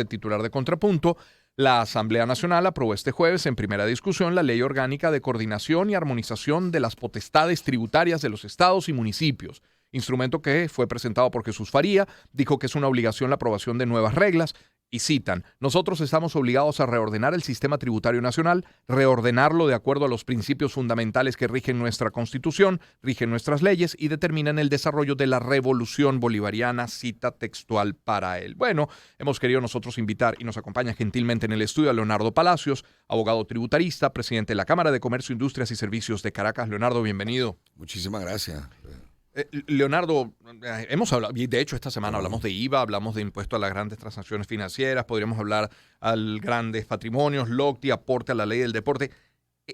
titular de Contrapunto. La Asamblea Nacional aprobó este jueves en primera discusión la Ley Orgánica de Coordinación y Armonización de las Potestades Tributarias de los Estados y Municipios, instrumento que fue presentado por Jesús Faría. Dijo que es una obligación la aprobación de nuevas reglas y citan: nosotros estamos obligados a reordenar el sistema tributario nacional, reordenarlo de acuerdo a los principios fundamentales que rigen nuestra Constitución, rigen nuestras leyes y determinan el desarrollo de la revolución bolivariana, cita textual para él. Bueno, hemos querido nosotros invitar, y nos acompaña gentilmente en el estudio, a Leonardo Palacios, abogado tributarista, presidente de la Cámara de Comercio, Industrias y Servicios de Caracas. Leonardo, bienvenido. Muchísimas gracias. Leonardo, hemos hablado, y de hecho esta semana hablamos de IVA, hablamos de impuesto a las grandes transacciones financieras, podríamos hablar al grandes patrimonios, LOCTI, aporte a la ley del deporte.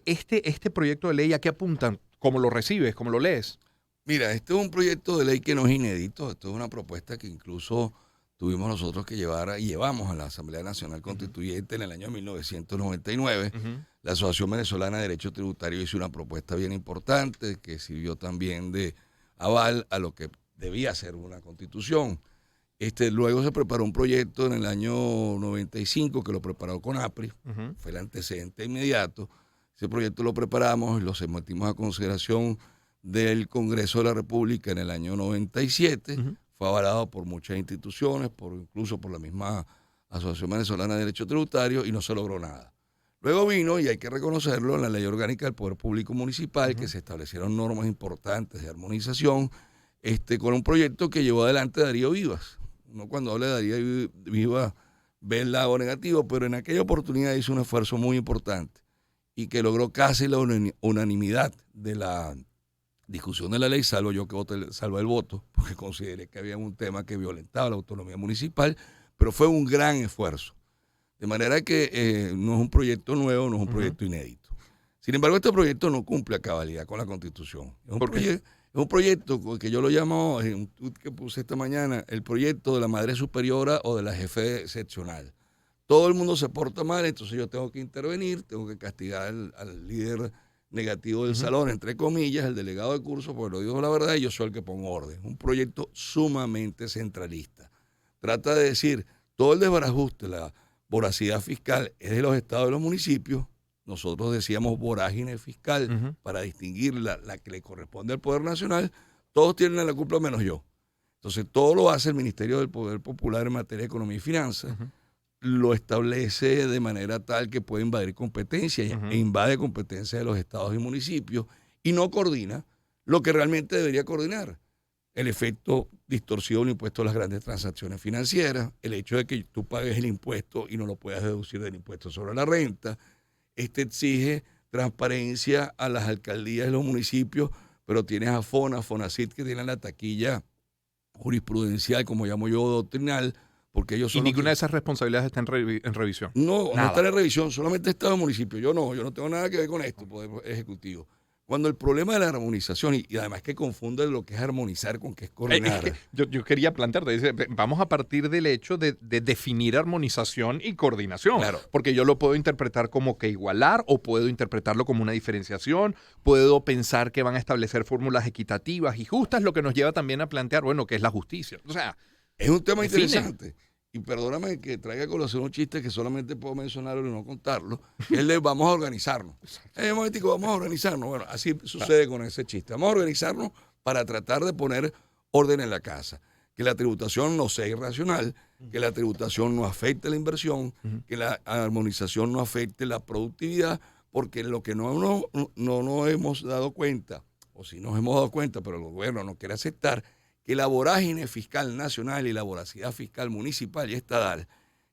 Este proyecto de ley, ¿a qué apuntan? ¿Cómo lo recibes? ¿Cómo lo lees? Mira, este es un proyecto de ley que no es inédito. Esto es una propuesta que incluso tuvimos nosotros que llevar y llevamos a la Asamblea Nacional Constituyente en el año 1999. La Asociación Venezolana de Derecho Tributario hizo una propuesta bien importante que sirvió también de aval a lo que debía ser una constitución. Luego se preparó un proyecto en el año 95 que lo preparó CONAPRI, fue el antecedente inmediato. Ese proyecto lo preparamos y lo sometimos a consideración del Congreso de la República en el año 97. Fue avalado por muchas instituciones, incluso por la misma Asociación Venezolana de Derecho Tributario, y no se logró nada. Luego vino, y hay que reconocerlo, la Ley Orgánica del Poder Público Municipal, que se establecieron normas importantes de armonización, con un proyecto que llevó adelante Darío Vivas. Uno cuando habla de Darío Vivas ve el lado negativo, pero en aquella oportunidad hizo un esfuerzo muy importante y que logró casi la unanimidad de la discusión de la ley, salvo yo que salvo el voto, porque consideré que había un tema que violentaba la autonomía municipal, pero fue un gran esfuerzo. De manera que no es un proyecto nuevo, no es un proyecto inédito. Sin embargo, este proyecto no cumple a cabalidad con la Constitución. Es un proyecto que yo lo llamo, en un tweet que puse esta mañana, el proyecto de la madre superiora o de la jefe seccional. Todo el mundo se porta mal, entonces yo tengo que intervenir, tengo que castigar al líder negativo del salón, entre comillas, el delegado de curso, porque lo digo la verdad, y yo soy el que pongo orden. Un proyecto sumamente centralista. Trata de decir, todo el desbarajuste, la voracidad fiscal es de los estados y de los municipios. Nosotros decíamos vorágine fiscal para distinguir la que le corresponde al Poder Nacional. Todos tienen la culpa menos yo. Entonces, todo lo hace el Ministerio del Poder Popular en materia de economía y finanzas. Lo establece de manera tal que puede invadir competencias e invade competencias de los estados y municipios y no coordina lo que realmente debería coordinar. El efecto distorsivo del impuesto a las grandes transacciones financieras, el hecho de que tú pagues el impuesto y no lo puedas deducir del impuesto sobre la renta. Exige transparencia a las alcaldías y los municipios, pero tienes a FONACYT que tienen la taquilla jurisprudencial, como llamo yo, doctrinal, porque ellos son... ¿Y ninguna de esas responsabilidades está en revisión? No, no está en revisión, solamente Estado y municipio. Yo no tengo nada que ver con esto, Poder Ejecutivo. Cuando el problema de la armonización, y además que confunde lo que es armonizar con que es coordinar. Yo quería plantearte, vamos a partir del hecho de definir armonización y coordinación. Claro. Porque yo lo puedo interpretar como que igualar, o puedo interpretarlo como una diferenciación, puedo pensar que van a establecer fórmulas equitativas y justas, lo que nos lleva también a plantear, bueno, ¿qué es la justicia? O sea, es un tema interesante. Y perdóname que traiga a colación un chiste que solamente puedo mencionarlo y no contarlo, que es el de vamos a organizarnos. Un momentico, vamos a organizarnos. Bueno, así sucede con ese chiste. Vamos a organizarnos para tratar de poner orden en la casa. Que la tributación no sea irracional, que la tributación no afecte la inversión, que la armonización no afecte la productividad, porque lo que no hemos dado cuenta, o si nos hemos dado cuenta, pero el gobierno no quiere aceptar, que la vorágine fiscal nacional y la voracidad fiscal municipal y estatal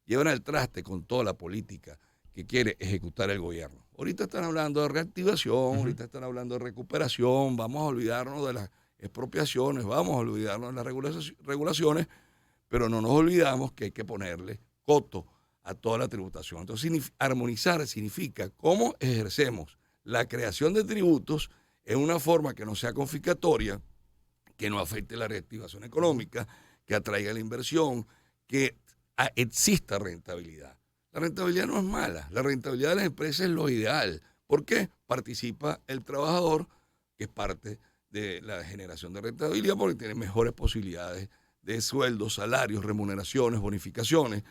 llevan al traste con toda la política que quiere ejecutar el gobierno. Ahorita están hablando de reactivación, ahorita están hablando de recuperación, vamos a olvidarnos de las expropiaciones, vamos a olvidarnos de las regulaciones, pero no nos olvidamos que hay que ponerle coto a toda la tributación. Entonces, armonizar significa cómo ejercemos la creación de tributos en una forma que no sea confiscatoria, que no afecte la reactivación económica, que atraiga la inversión, que exista rentabilidad. La rentabilidad no es mala, la rentabilidad de las empresas es lo ideal. ¿Por qué? Participa el trabajador, que es parte de la generación de rentabilidad, porque tiene mejores posibilidades de sueldos, salarios, remuneraciones, bonificaciones.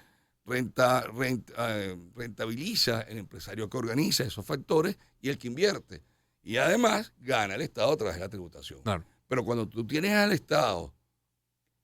rentabiliza el empresario que organiza esos factores y el que invierte. Y además gana el Estado a través de la tributación. Claro. Pero cuando tú tienes al Estado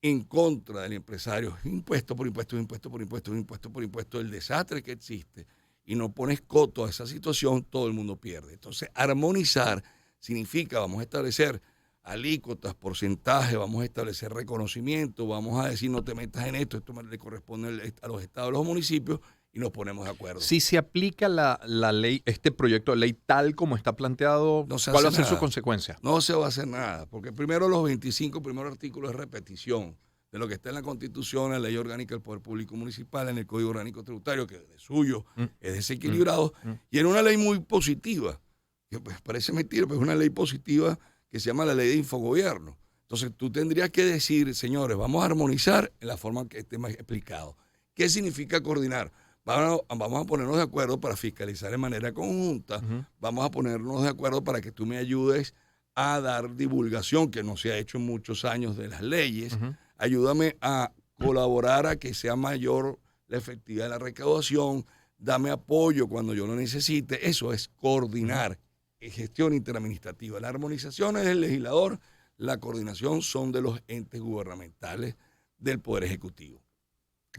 en contra del empresario, impuesto por impuesto, impuesto por impuesto, impuesto por impuesto, el desastre que existe, y no pones coto a esa situación, todo el mundo pierde. Entonces, armonizar significa, vamos a establecer alícuotas, porcentajes, vamos a establecer reconocimiento, vamos a decir no te metas en esto le corresponde a los estados, a los municipios, y nos ponemos de acuerdo. Si se aplica la ley, este proyecto de ley tal como está planteado, No se ¿cuál va a hace ser su nada. consecuencia? No se va a hacer nada, porque primero los 25 primeros artículos es repetición de lo que está en la Constitución, en la Ley Orgánica del Poder Público Municipal, en el Código Orgánico Tributario, que de suyo es desequilibrado, y en una ley muy positiva, que pues parece mentira, pero es una ley positiva que se llama la Ley de Infogobierno. Entonces tú tendrías que decir, señores, vamos a armonizar en la forma que esté más explicado. ¿Qué significa coordinar? Vamos a ponernos de acuerdo para fiscalizar de manera conjunta, vamos a ponernos de acuerdo para que tú me ayudes a dar divulgación, que no se ha hecho en muchos años, de las leyes, ayúdame a colaborar a que sea mayor la efectividad de la recaudación, dame apoyo cuando yo lo necesite. Eso es coordinar, gestión interadministrativa. La armonización es del legislador, la coordinación son de los entes gubernamentales del Poder Ejecutivo.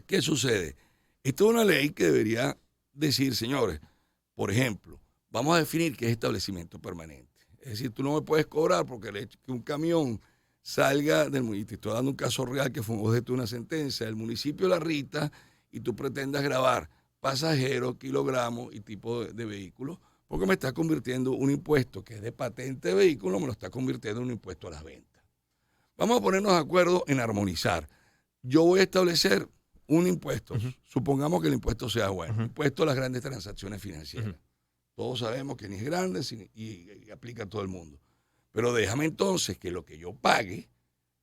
¿Qué sucede? Esto es una ley que debería decir, señores, por ejemplo, vamos a definir qué es establecimiento permanente. Es decir, tú no me puedes cobrar porque el hecho que un camión salga del municipio, estoy dando un caso real que fue objeto de una sentencia, del municipio de La Rita, y tú pretendas grabar pasajeros, kilogramos y tipo de vehículos, porque me estás convirtiendo un impuesto que es de patente de vehículo, me lo está convirtiendo en un impuesto a las ventas. Vamos a ponernos de acuerdo en armonizar. Yo voy a establecer un impuesto, supongamos que el impuesto sea bueno, impuesto a las grandes transacciones financieras. Todos sabemos que ni es grande y aplica a todo el mundo. Pero déjame entonces que lo que yo pague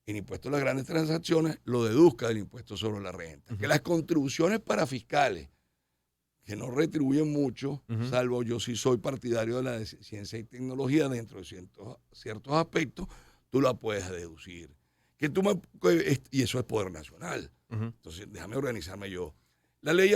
en impuesto a las grandes transacciones lo deduzca del impuesto sobre la renta. Que las contribuciones para fiscales, que no retribuyen mucho, salvo yo sí soy partidario de la ciencia y tecnología dentro de ciertos aspectos, tú la puedes deducir. Y eso es poder nacional. Entonces, déjame organizarme yo. La ley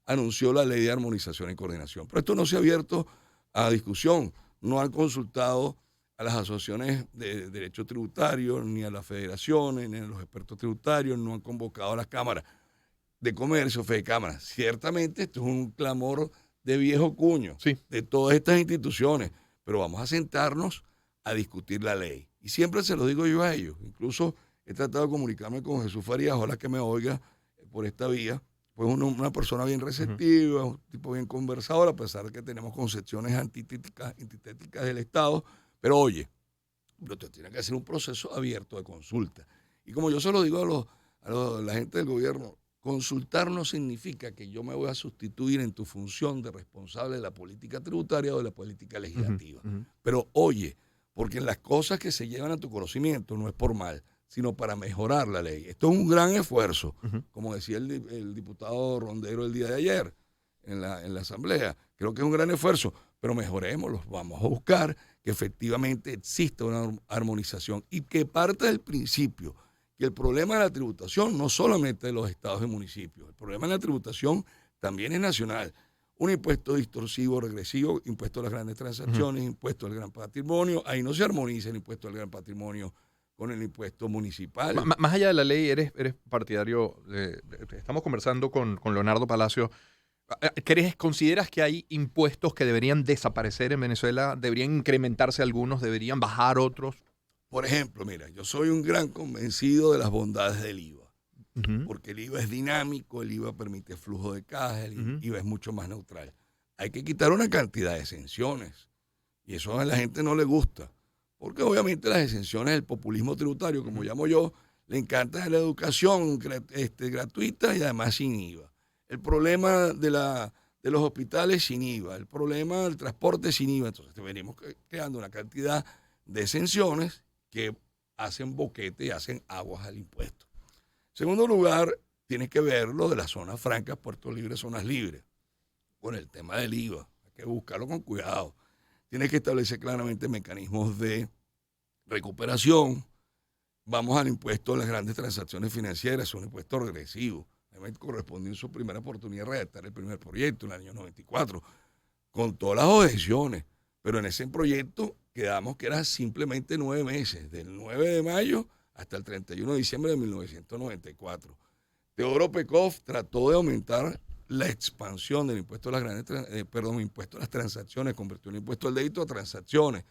anunció la ley de armonización y coordinación, pero esto no se ha abierto a discusión. No han consultado a las asociaciones de derecho tributario, ni a las federaciones, ni a los expertos tributarios, no han convocado a las cámaras de comercio, Fedecámaras. Ciertamente esto es un clamor de viejo cuño, de todas estas instituciones, pero vamos a sentarnos a discutir la ley. Y siempre se lo digo yo a ellos. Incluso he tratado de comunicarme con Jesús Farías, ojalá que me oiga por esta vía. Pues una persona bien receptiva, un tipo bien conversador, a pesar de que tenemos concepciones antitéticas del Estado. Pero oye, usted tiene que hacer un proceso abierto de consulta. Y como yo se lo digo a la gente del gobierno, consultar no significa que yo me voy a sustituir en tu función de responsable de la política tributaria o de la política legislativa. Pero oye, porque en las cosas que se llevan a tu conocimiento no es por mal, sino para mejorar la ley. Esto es un gran esfuerzo, como decía el diputado Rondero el día de ayer en la asamblea. Creo que es un gran esfuerzo, pero mejorémoslo. Vamos a buscar que efectivamente exista una armonización y que parte del principio que el problema de la tributación no solamente de los estados y municipios, el problema de la tributación también es nacional. Un impuesto distorsivo, regresivo, impuesto a las grandes transacciones, impuesto al gran patrimonio. Ahí no se armoniza el impuesto al gran patrimonio con el impuesto municipal. Más allá de la ley, eres partidario, estamos conversando con Leonardo Palacio. ¿Consideras que hay impuestos que deberían desaparecer en Venezuela? ¿Deberían incrementarse algunos? ¿Deberían bajar otros? Por ejemplo, mira, yo soy un gran convencido de las bondades del IVA. Porque el IVA es dinámico, el IVA permite flujo de caja, el IVA es mucho más neutral. Hay que quitar una cantidad de exenciones y eso a la gente no le gusta, porque obviamente las exenciones del populismo tributario, como llamo yo, le encanta la educación gratuita y además sin IVA. El problema de los hospitales sin IVA, el problema del transporte sin IVA. Entonces venimos creando una cantidad de exenciones que hacen boquete y hacen aguas al impuesto. En segundo lugar, tienes que ver lo de las zonas francas, puertos libres, zonas libres. Con el tema del IVA, hay que buscarlo con cuidado. Tienes que establecer claramente mecanismos de recuperación. Vamos al impuesto a las grandes transacciones financieras, es un impuesto regresivo. me correspondió en su primera oportunidad redactar el primer proyecto en el año 94, con todas las objeciones, pero en ese proyecto quedamos que era simplemente 9 meses, del 9 de mayo hasta el 31 de diciembre de 1994. Teodoro Pekov trató de aumentar la expansión del impuesto a las impuesto a las transacciones, convirtió el impuesto al débito a transacciones,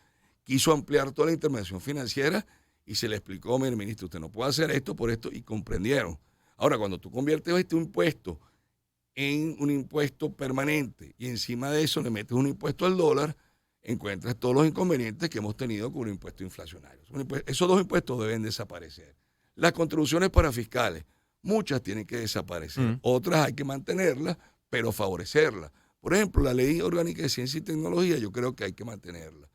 quiso ampliar toda la intermediación financiera y se le explicó, mire, ministro, usted no puede hacer esto por esto, y comprendieron. Ahora, cuando tú conviertes este impuesto en un impuesto permanente y encima de eso le metes un impuesto al dólar, encuentras todos los inconvenientes que hemos tenido con un impuesto inflacionario. Esos dos impuestos deben desaparecer. Las contribuciones parafiscales, muchas tienen que desaparecer, otras hay que mantenerlas, pero favorecerlas. Por ejemplo, la Ley Orgánica de Ciencia y Tecnología, yo creo que hay que mantenerla.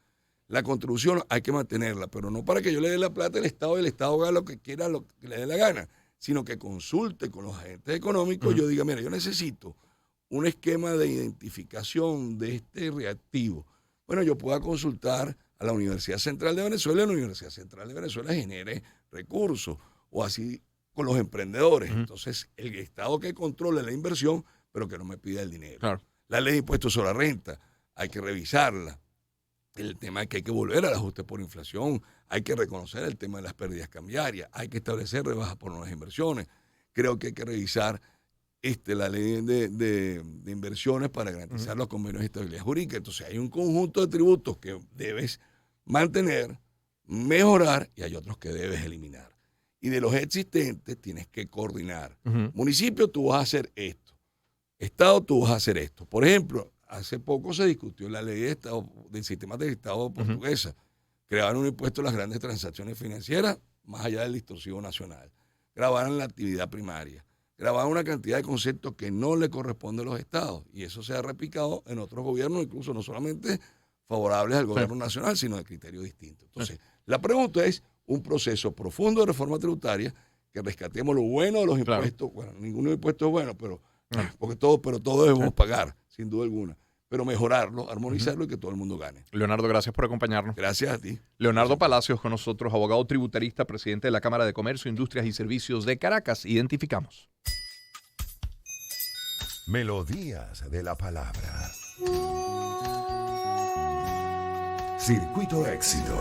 La contribución hay que mantenerla, pero no para que yo le dé la plata al Estado y el Estado haga lo que quiera, lo que le dé la gana, sino que consulte con los agentes económicos y yo diga, mira, yo necesito un esquema de identificación de este reactivo. Bueno, yo pueda consultar a la Universidad Central de Venezuela y la Universidad Central de Venezuela genere recursos, o así con los emprendedores. Entonces, el Estado que controle la inversión, pero que no me pida el dinero. Claro. La ley de impuestos sobre la renta, hay que revisarla. El tema es que hay que volver al ajuste por inflación, hay que reconocer el tema de las pérdidas cambiarias, hay que establecer rebajas por nuevas inversiones. Creo que hay que revisar la ley de inversiones para garantizar los convenios de estabilidad jurídica. Entonces hay un conjunto de tributos que debes mantener, mejorar, y hay otros que debes eliminar. Y de los existentes tienes que coordinar. Municipio, tú vas a hacer esto. Estado, tú vas a hacer esto. Por ejemplo, hace poco se discutió la ley de Estado, del sistema de Estado portuguesa. Crearon un impuesto a las grandes transacciones financieras, más allá del distorsivo nacional. Grabaron la actividad primaria. Grabaron una cantidad de conceptos que no le corresponden a los estados. Y eso se ha replicado en otros gobiernos, incluso no solamente favorables al gobierno nacional, sino de criterios distintos. Entonces, la pregunta es un proceso profundo de reforma tributaria, que rescatemos lo bueno de los impuestos. Bueno, ningún impuesto es bueno, pero todos debemos pagar, sin duda alguna. Pero mejorarlo, armonizarlo y que todo el mundo gane. Leonardo, gracias por acompañarnos. Gracias a ti. Leonardo Palacios con nosotros, abogado tributarista, presidente de la Cámara de Comercio, Industrias y Servicios de Caracas. Identificamos. Melodías de la palabra. Circuito Éxito.